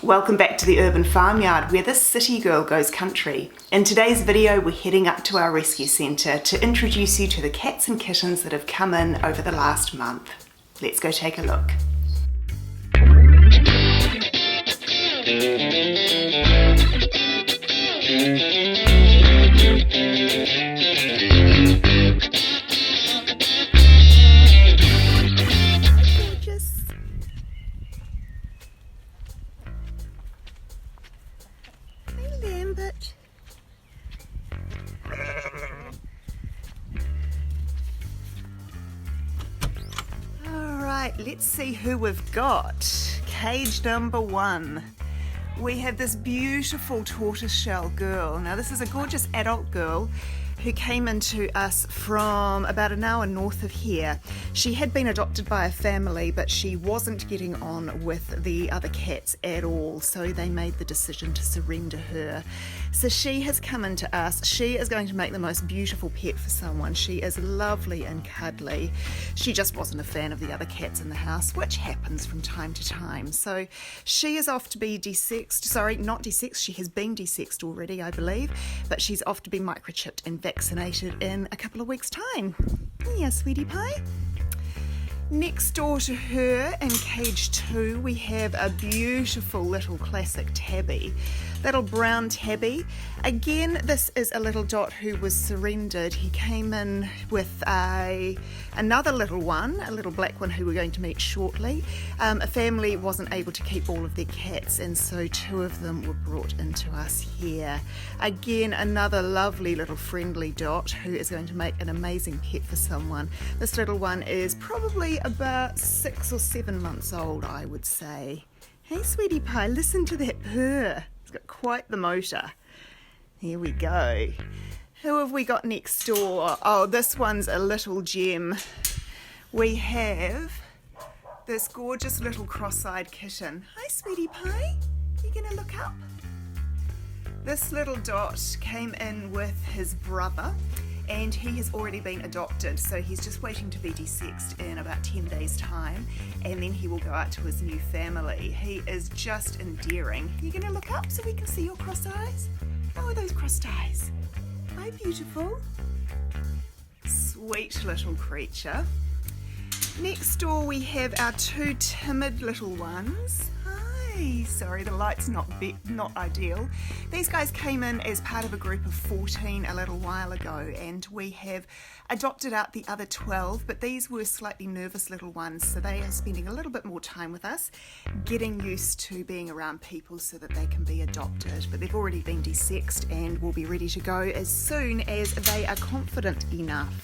Welcome back to the urban farmyard where this city girl goes country. In today's video we're heading up to our rescue centre to introduce you to the cats and kittens that have come in over the last month. Let's go take a look. Let's see who we've got. Cage number 1. We have this beautiful Tortoiseshell Girl. Now this is a gorgeous adult girl who came into us from about an hour north of here. She had been adopted by a family, but she wasn't getting on with the other cats at all, so they made the decision to surrender her. So she has come into us. She is going to make the most beautiful pet for someone. She is lovely and cuddly. She just wasn't a fan of the other cats in the house, which happens from time to time. So she is off to be desexed. Sorry, not desexed. She has been desexed already, I believe, but she's off to be microchipped and vaccinated in a couple of weeks' time. Yeah, sweetie pie. Next door to her in cage 2 we have a beautiful little classic tabby, little brown tabby. Again, this is a little dot who was surrendered. He came in with another little one, a little black one who we're going to meet shortly. A family wasn't able to keep all of their cats, and so 2 of them were brought into us here. Again, another lovely little friendly dot who is going to make an amazing pet for someone. This little one is probably about 6 or 7 months old, I would say. Hey sweetie pie, listen to that purr. It's got quite the motor. Here we go. Who have we got next door? Oh, this one's a little gem. We have this gorgeous little cross-eyed kitten. Hi sweetie pie, you gonna look up? This little dot came in with his brother, and he has already been adopted, so he's just waiting to be desexed in about 10 days time, and then he will go out to his new family. He is just endearing. Are you going to look up so we can see your crossed eyes? Oh, those crossed eyes. Hi, beautiful. Sweet little creature. Next door we have our 2 timid little ones. Sorry, the light's not ideal. These guys came in as part of a group of 14 a little while ago, and we have adopted out the other 12, but these were slightly nervous little ones, so they are spending a little bit more time with us, getting used to being around people so that they can be adopted. But they've already been desexed and will be ready to go as soon as they are confident enough.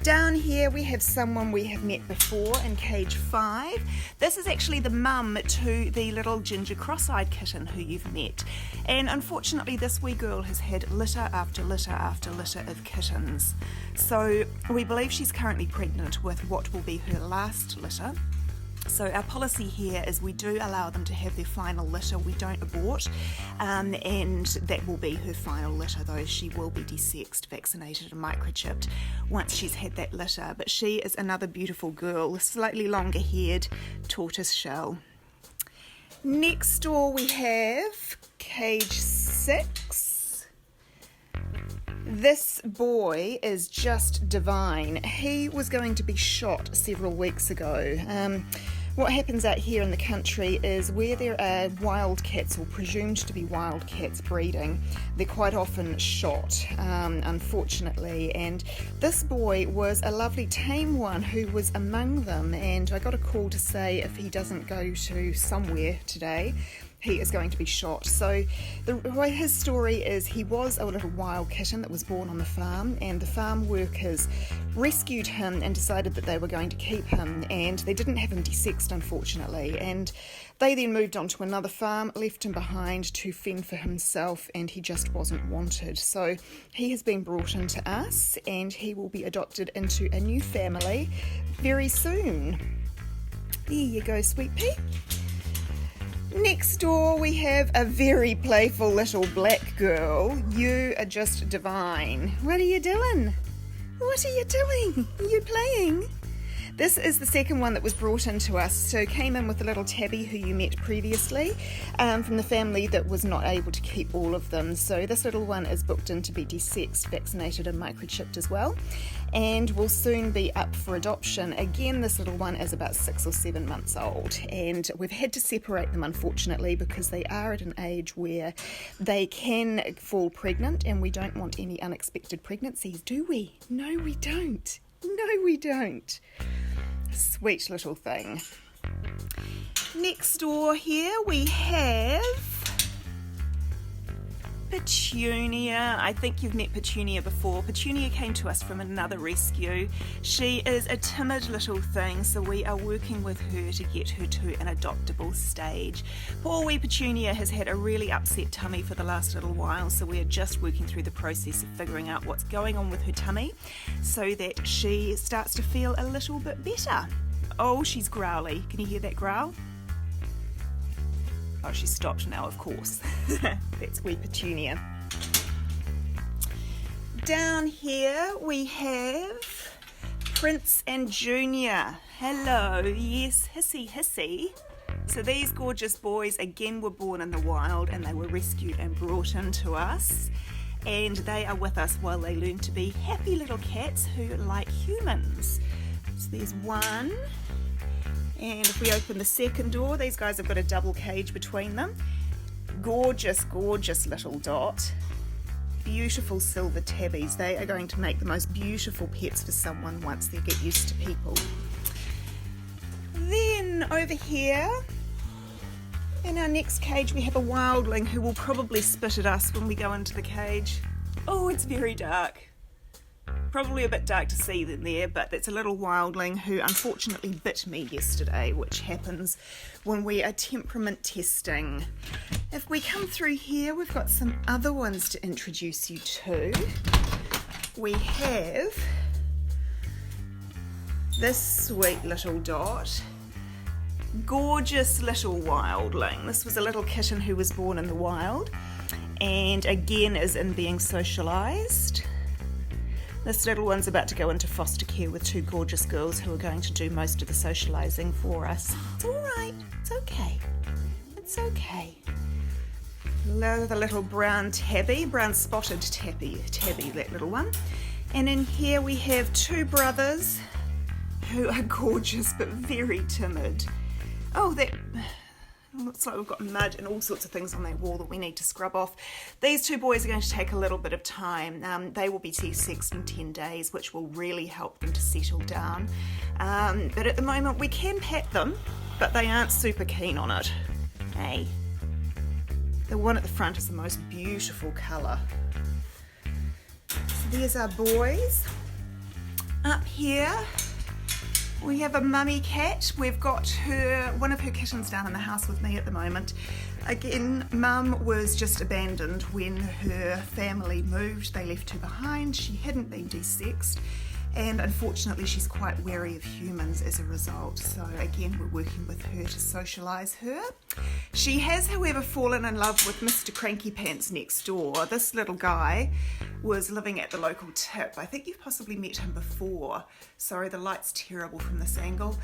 Down here we have someone we have met before in cage 5. This is actually the mum to the little ginger cross-eyed kitten who you've met. And unfortunately this wee girl has had litter after litter after litter of kittens. So we believe she's currently pregnant with what will be her last litter. So our policy here is we do allow them to have their final litter. We don't abort, and that will be her final litter, though she will be desexed, vaccinated and microchipped once she's had that litter. But she is another beautiful girl, slightly longer haired tortoiseshell. Next door we have cage 6. This boy is just divine. He was going to be shot several weeks ago. What happens out here in the country is where there are wildcats or presumed to be wildcats breeding, they're quite often shot, unfortunately. And this boy was a lovely tame one who was among them, and I got a call to say if he doesn't go to somewhere today, he is going to be shot. So the way his story is, he was a little wild kitten that was born on the farm, and the farm workers rescued him and decided that they were going to keep him, and they didn't have him desexed, unfortunately, and they then moved on to another farm, left him behind to fend for himself, and he just wasn't wanted. So he has been brought into us, and he will be adopted into a new family very soon. There you go, sweet pea. Next door we have a very playful little black girl. You are just divine. What are you doing? What are you doing? Are you playing? This is the second one that was brought into us. So came in with a little Tabby who you met previously from the family that was not able to keep all of them. So this little one is booked in to be desexed, vaccinated and microchipped as well, and will soon be up for adoption. Again, this little one is about 6 or 7 months old, and we've had to separate them unfortunately because they are at an age where they can fall pregnant, and we don't want any unexpected pregnancies, do we? No, we don't. No, we don't. Sweet little thing. Next door here we have Petunia. I think you've met Petunia before. Petunia came to us from another rescue. She is a timid little thing, so we are working with her to get her to an adoptable stage. Poor wee Petunia has had a really upset tummy for the last little while, so we are just working through the process of figuring out what's going on with her tummy so that she starts to feel a little bit better. Oh, she's growly. Can you hear that growl? Oh, she's stopped now, of course. That's wee Petunia. Down here we have Prince and Junior. Hello, yes, hissy. So these gorgeous boys again were born in the wild, and they were rescued and brought into us. And they are with us while they learn to be happy little cats who like humans. So there's one. And if we open the second door, these guys have got a double cage between them. Gorgeous, gorgeous little dot. Beautiful silver tabbies. They are going to make the most beautiful pets for someone once they get used to people. Then over here, in our next cage, we have a wildling who will probably spit at us when we go into the cage. Oh, it's very dark. Probably a bit dark to see them there, but it's a little wildling who unfortunately bit me yesterday, which happens when we are temperament testing. If we come through here, we've got some other ones to introduce you to. We have this sweet little dot. Gorgeous little wildling. This was a little kitten who was born in the wild and again is in being socialised. This little one's about to go into foster care with 2 gorgeous girls who are going to do most of the socialising for us. It's all right. It's okay. It's okay. The little brown tabby, brown spotted tabby, that little one. And in here we have 2 brothers who are gorgeous but very timid. Oh, that looks like we've got mud and all sorts of things on that wall that we need to scrub off. These 2 boys are going to take a little bit of time. They will be desexed in 10 days, which will really help them to settle down. But at the moment we can pet them, but they aren't super keen on it. Hey. The one at the front is the most beautiful colour. So there's our boys. Up here we have a mummy cat. We've got one of her kittens down in the house with me at the moment. Again, Mum was just abandoned when her family moved. They left her behind. She hadn't been desexed, and unfortunately she's quite wary of humans as a result. So again, we're working with her to socialise her. She has, however, fallen in love with Mr. Cranky Pants next door. This little guy was living at the local tip. I think you've possibly met him before. Sorry, the light's terrible from this angle.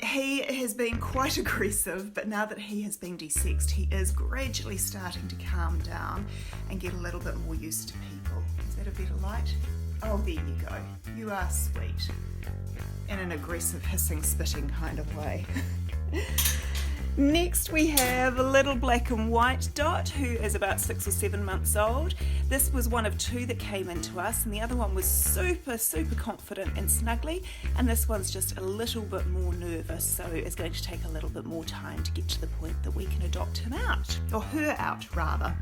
He has been quite aggressive, but now that he has been desexed, he is gradually starting to calm down and get a little bit more used to people. Is that a better light? Oh, there you go. You are sweet. In an aggressive, hissing, spitting kind of way. Next we have a little black and white dot who is about 6 or 7 months old. This was one of 2 that came into us, and the other one was super confident and snuggly, and this one's just a little bit more nervous, so it's going to take a little bit more time to get to the point that we can adopt him out, or her out rather.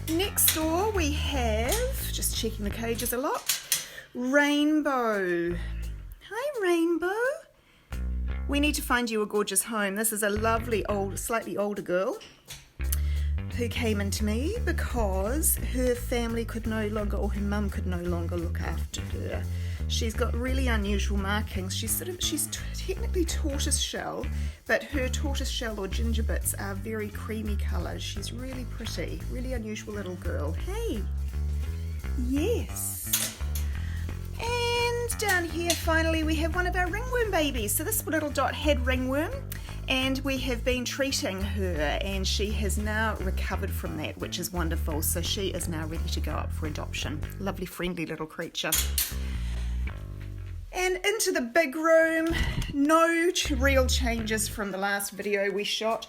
Next door we have, just checking the cages a lot, Rainbow. Hi Rainbow. We need to find you a gorgeous home. This is a lovely slightly older girl who came into me because her family could no longer, or her mum could no longer look after her. She's got really unusual markings. She's technically tortoiseshell, but her tortoiseshell or ginger bits are very creamy colours. She's really pretty, really unusual little girl. Hey, yes. And And down here, finally, we have one of our ringworm babies. So this little dot had ringworm, and we have been treating her, and she has now recovered from that, which is wonderful. So she is now ready to go up for adoption. Lovely, friendly little creature. And into the big room. No real changes from the last video we shot.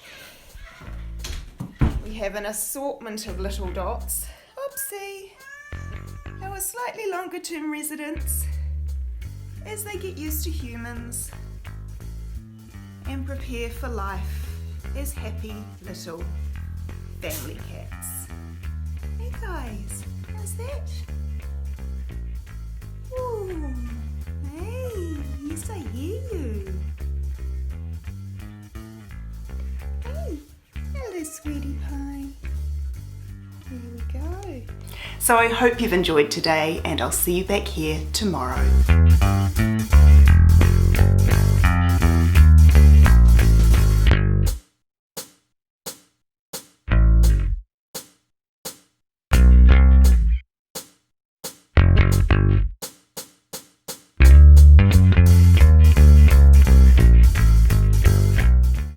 We have an assortment of little dots. Oopsie. Our slightly longer term residents as they get used to humans and prepare for life as happy little family cats. Hey guys, how's that? Ooh, hey, yes I hear you. Hey, hello sweetie pie. There we go. So I hope you've enjoyed today, and I'll see you back here tomorrow.